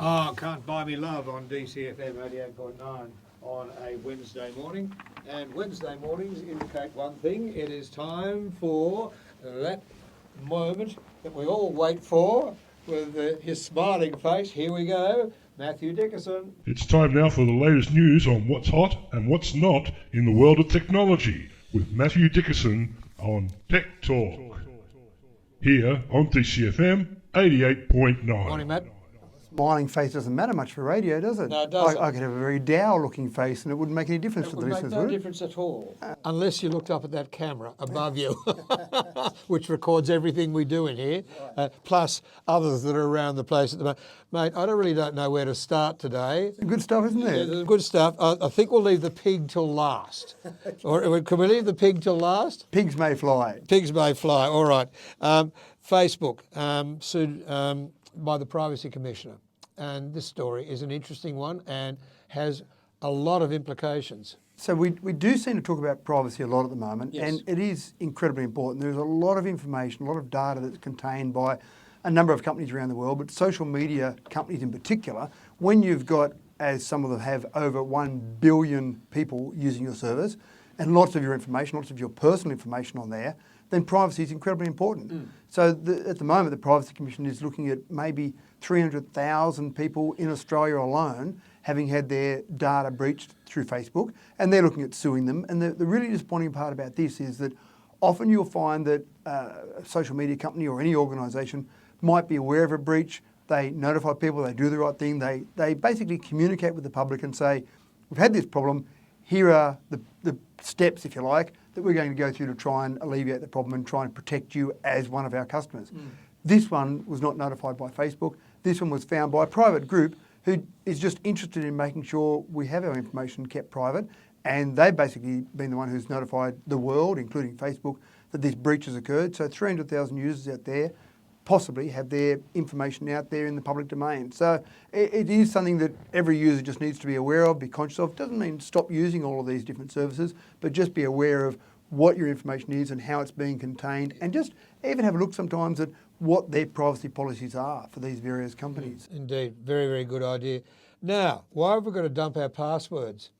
Oh, Can't Buy Me Love on DCFM 88.9 on a Wednesday morning. And Wednesday mornings indicate one thing. It is time for that moment that we all wait for with his smiling face. Here we go. Mathew Dickerson. It's time now for the latest news on what's hot and what's not in the world of technology with Mathew Dickerson on Tech Talk. Here on DCFM 88.9. Morning, Matt. Smiling face doesn't matter much for radio, does it? No, it doesn't. I could have a very dour-looking face and it wouldn't make any difference to the listeners, It would make no would it? difference at all. Unless you looked up at that camera above you, which records everything we do in here, plus others that are around the place at the moment. Mate, I don't know where to start today. Good stuff, isn't Yeah, it? there's good stuff. I think we'll leave the pig till last. Or can we leave the pig till last? Pigs may fly. Pigs may fly, all right. Facebook sued by the Privacy Commissioner. And this story is an interesting one and has a lot of implications. So we do seem to talk about privacy a lot at the moment, Yes. and it is incredibly important. There's a lot of information, a lot of data that's contained by a number of companies around the world, but social media companies in particular, when you've got, as some of them have, over 1 billion people using your service, and lots of your information, lots of your personal information on there, then privacy is incredibly important. So at the moment, the Privacy Commission is looking at maybe 300,000 people in Australia alone having had their data breached through Facebook, and they're looking at suing them. And the really disappointing part about this is that often you'll find that a social media company or any organisation might be aware of a breach, they notify people, they do the right thing, they basically communicate with the public and say, we've had this problem, here are the steps, if you like, that we're going to go through to try and alleviate the problem and try and protect you as one of our customers. This one was not notified by Facebook. This one was found by a private group who is just interested in making sure we have our information kept private, and they've basically been the one who's notified the world, including Facebook, that this breach has occurred. So 300,000 users out there possibly have their information out there in the public domain. So it is something that every user just needs to be aware of, be conscious of. Doesn't mean stop using all of these different services, but just be aware of what your information is and how it's being contained, and just even have a look sometimes at what their privacy policies are for these various companies. Indeed, very, very good idea. Now, why have we got to dump our passwords?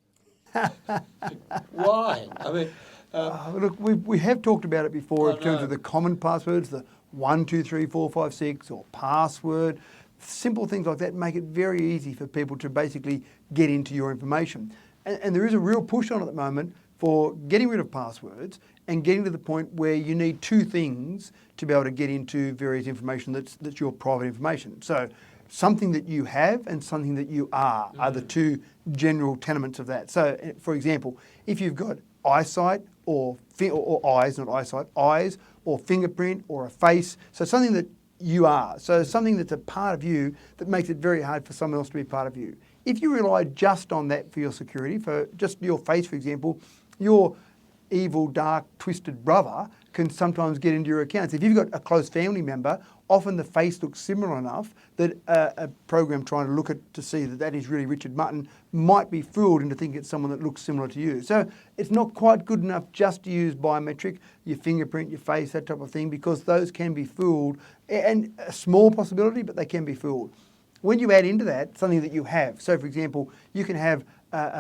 Why? I mean, Look, we have talked about it before in terms know. of the common passwords, the 1, 2, 3, 4, 5, 6, or password. Simple things like that make it very easy for people to basically get into your information. And there is a real push on at the moment for getting rid of passwords and getting to the point where you need two things to be able to get into various information that's your private information. So something that you have and something that you are the two general tenements of that. So, for example, if you've got eyesight or eyes, not eyesight, eyes or fingerprint or a face, so something that you are, so something that's a part of you that makes it very hard for someone else to be part of you. If you rely just on that for your security, for just your face, for example, your evil, dark, twisted brother can sometimes get into your accounts. If you've got a close family member, often the face looks similar enough that a program trying to look at to see that that is really Richard Mutton might be fooled into thinking it's someone that looks similar to you. So it's not quite good enough just to use biometric, your fingerprint, your face, that type of thing, because those can be fooled, and a small possibility, but they can be fooled. When you add into that something that you have, so for example, you can have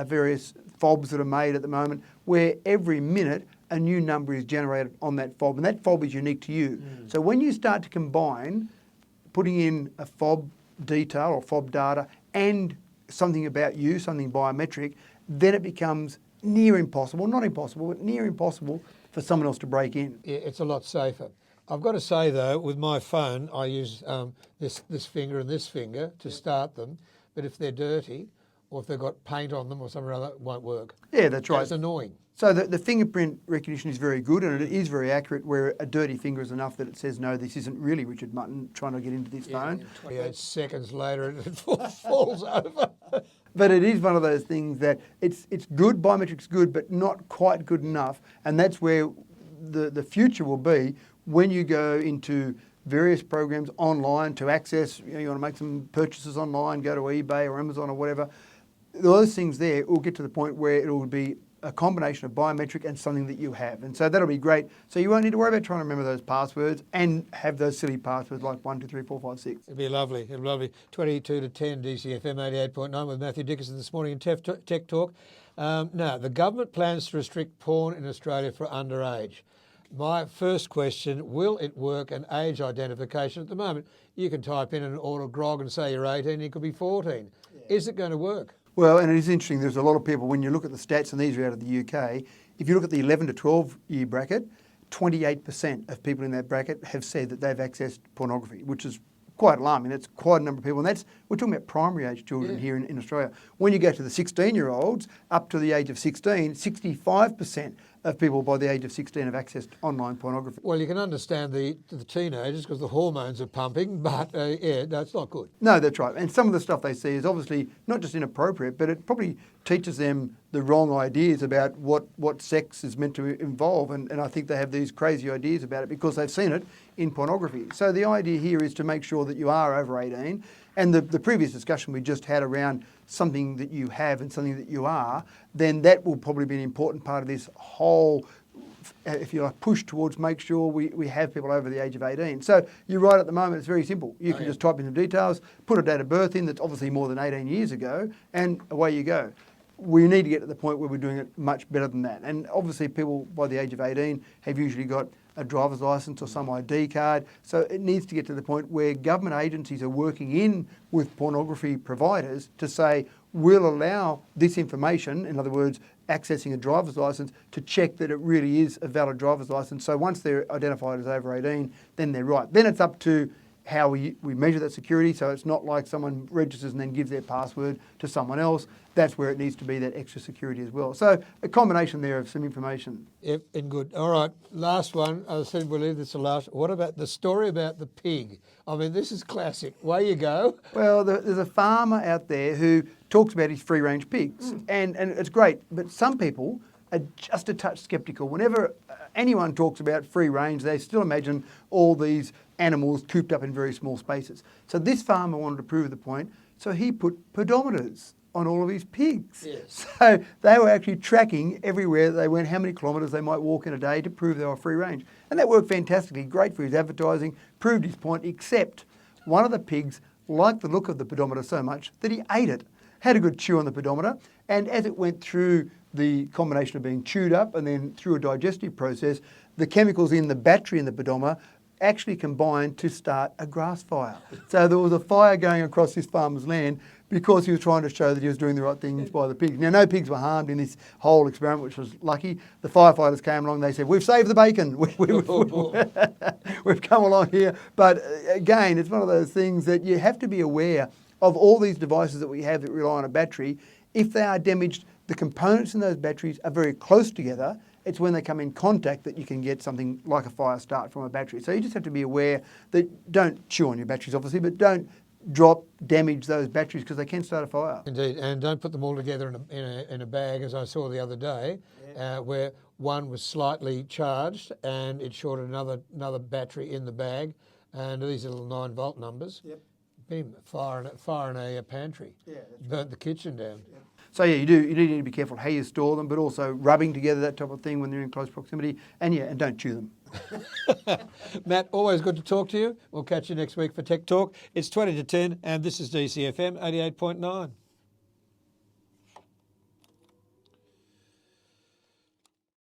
various fobs that are made at the moment where every minute a new number is generated on that fob, and that fob is unique to you. So when you start to combine putting in a fob detail or fob data and something about you, something biometric, then it becomes near impossible, not impossible, but near impossible for someone else to break in. it's a lot safer. I've got to say, though, with my phone, I use this finger and this finger to start them, but if they're dirty or if they've got paint on them or something like that, it won't work. Yeah, that's right. It's annoying. So the fingerprint recognition is very good, and it is very accurate, where a dirty finger is enough that it says, no, this isn't really Richard Mutton trying to get into this phone. 28 seconds later, it falls over. But it is one of those things that it's good, biometric's good, but not quite good enough. And that's where the future will be when you go into various programs online to access, you want to make some purchases online, go to eBay or Amazon or whatever. Those things there will get to the point where it will be a combination of biometric and something that you have. And so that'll be great. So you won't need to worry about trying to remember those passwords and have those silly passwords like 1, 2, 3, 4, 5, 6. It'd be lovely. It'd be lovely. 22 to 10, DCFM 88.9 with Mathew Dickerson this morning in Tech Talk. Now, the government plans to restrict porn in Australia for underage. My first question, will it work an age identification? At the moment, you can type in and order grog and say you're 18, it could be 14. Yeah. Is it going to work? Well, and it is interesting, there's a lot of people, when you look at the stats, and these are out of the UK, if you look at the 11 to 12 year bracket, 28% of people in that bracket have said that they've accessed pornography, which is quite alarming. That's quite a number of people. And we're talking about primary age children here in Australia. When you go to the 16-year-olds, up to the age of 16, 65% of people by the age of 16 have accessed online pornography. Well, you can understand the teenagers because the hormones are pumping, but yeah, that's not good. No, that's right. And some of the stuff they see is obviously not just inappropriate, but it probably teaches them the wrong ideas about what sex is meant to involve. And I think they have these crazy ideas about it because they've seen it in pornography. So the idea here is to make sure that you are over 18. And the previous discussion we just had around something that you have and something that you are, then that will probably be an important part of this whole, if you like, push towards make sure we have people over the age of 18. So you're right, at the moment it's very simple. You can just type in the details, put a date of birth in that's obviously more than 18 years ago, and away you go. We need to get to the point where we're doing it much better than that. And obviously people by the age of 18 have usually got a driver's licence or some ID card. So it needs to get to the point where government agencies are working in with pornography providers to say, we'll allow this information, in other words, accessing a driver's licence, to check that it really is a valid driver's licence. So once they're identified as over 18, then they're right. Then it's up to how we measure that security, so it's not like someone registers and then gives their password to someone else. That's where it needs to be, that extra security as well. So a combination there of some information. Yep, and good. All right, last one. I said we'll leave this to last. What about the story about the pig? I mean, this is classic. Away you go. Well, there's a farmer out there who talks about his free-range pigs, and it's great. But some people are just a touch sceptical. Whenever anyone talks about free range, they still imagine all these animals cooped up in very small spaces. So this farmer wanted to prove the point, so he put pedometers on all of his pigs. Yes. So they were actually tracking everywhere they went, how many kilometres they might walk in a day to prove they were free range. And that worked fantastically, great for his advertising, proved his point, except one of the pigs liked the look of the pedometer so much that he ate it, had a good chew on the pedometer, and as it went through the combination of being chewed up and then through a digestive process, the chemicals in the battery in the pedometer actually combined to start a grass fire. So there was a fire going across this farmer's land because he was trying to show that he was doing the right things by the pigs. Now, no pigs were harmed in this whole experiment, which was lucky. The firefighters came along, they said, we've saved the bacon. We've come along here. But again, it's one of those things that you have to be aware of all these devices that we have that rely on a battery. If they are damaged, the components in those batteries are very close together. It's when they come in contact that you can get something like a fire start from a battery. So you just have to be aware that don't chew on your batteries, obviously, but don't damage those batteries because they can start a fire. Indeed, and don't put them all together in a bag, as I saw the other day, where one was slightly charged and it shorted another battery in the bag, and these are little 9-volt numbers. Yep. Bim, fire in a pantry. Yeah, that's burnt right. The kitchen down. Yep. So yeah, you do need to be careful how you store them, but also rubbing together, that type of thing when they're in close proximity, and don't chew them. Matt, always good to talk to you. We'll catch you next week for Tech Talk. It's 20 to 10, and this is DCFM 88.9.